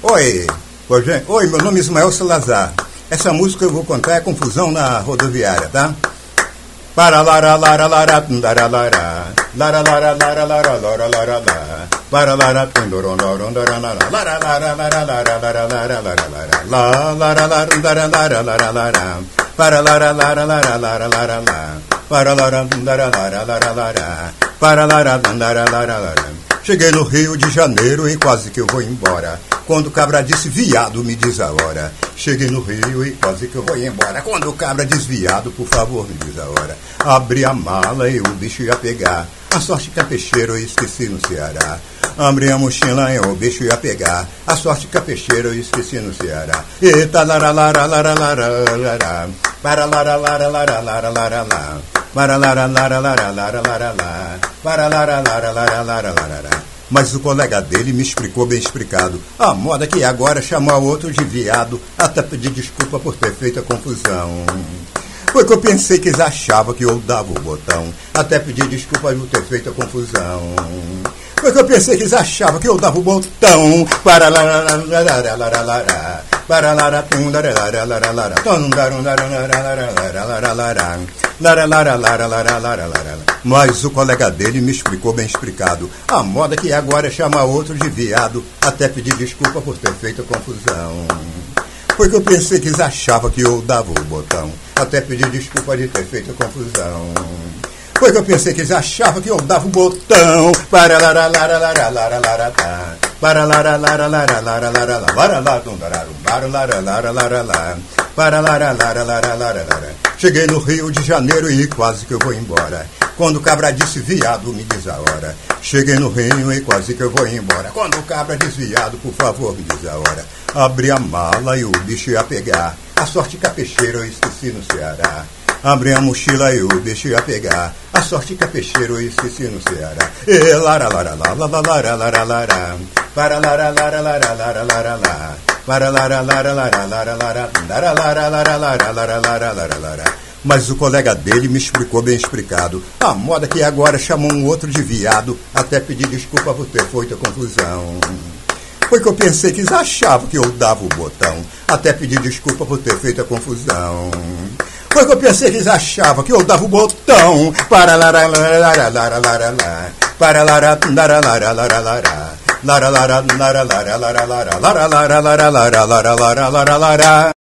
Oi, oi, meu nome é Ismael Salazar. Essa música eu vou contar é confusão na rodoviária, tá? Para lara lara lara tundara lara lara lara lara lara lara lara lara para lara tundorondorondora lara lara lara lara lara lara lara lara lara lara lara lara lara lara para lara lara lara lara lara lara para lara tundara lara lara lara para lara tundara lara lara. Cheguei no Rio de Janeiro e quase que eu vou embora. Quando o cabra disse viado, me diz a hora. Cheguei no Rio e quase que eu vou embora. Quando o cabra diz viado, por favor, me diz a hora. Abri a mala e o bicho ia pegar. A sorte que a peixeira eu esqueci no Ceará. Abri a mochila e o bicho ia pegar. A sorte que a peixeira eu esqueci no Ceará. Eita, lara, lara, lara, lara, lara. Para, lara, lara, lara, lara, lara, lara. Para, lara, lara, lara, lara, lara, lara. Para, lara, lara, lara, lara, lara. Mas o colega dele me explicou bem explicado. A moda que agora chamou o outro de viado. Até pedi desculpa por ter feito a confusão. Foi que eu pensei que eles achavam que eu dava o botão. Até pedi desculpa por ter feito a confusão. Foi que eu pensei que eles achavam que eu dava o botão. Para lá lá lá lá lá lá lá para lá lá tum lá lá lá lá lá lá tum lá lá lá lá lá lá lá. Mas o colega dele me explicou bem explicado. A moda que agora é chamar outro de viado. Até pedir desculpa por ter feito a confusão. Foi que eu pensei que eles achavam que eu dava o botão. Até pedir desculpa de ter feito a confusão. Foi que eu pensei que eles achavam que eu dava o botão. Para lá lá lá lá lá lá lá lá. Para lá lá lá lá lá lá lá lá lá. Para lá tum para lá lá lá lá lá lá. Para lá lá lá lá lá lá lá. Cheguei no Rio de Janeiro e quase que eu vou embora. Quando o cabra disse viado, me diz a hora. Cheguei no Rio e quase que eu vou embora. Quando o cabra disse viado, por favor, me diz a hora. Abri a mala e o bicho ia pegar. A sorte que a peixeira eu esqueci no Ceará. Abri a mochila e o bicho ia pegar. A sorte que a peixeira eu esqueci no Ceará. E lara lara lara lara lara lara. Para lara lara lara lara lara lara. Para lara lara lara lara lara lara lara lara lara lara lara lara lara. Mas o colega dele me explicou bem explicado. A moda que agora chamou um outro de viado. Até pedir desculpa por ter feito a confusão. Foi que eu pensei que eles achavam que eu dava o botão. Até pedir desculpa por ter feito a confusão. Foi que eu pensei que eles achavam que eu dava o botão. Para lá lá lá lá lá lá lá. Para lá lá lá lá lá lá. Lara lara lara lara lara lara lara lara lara lara lara lara lara lara.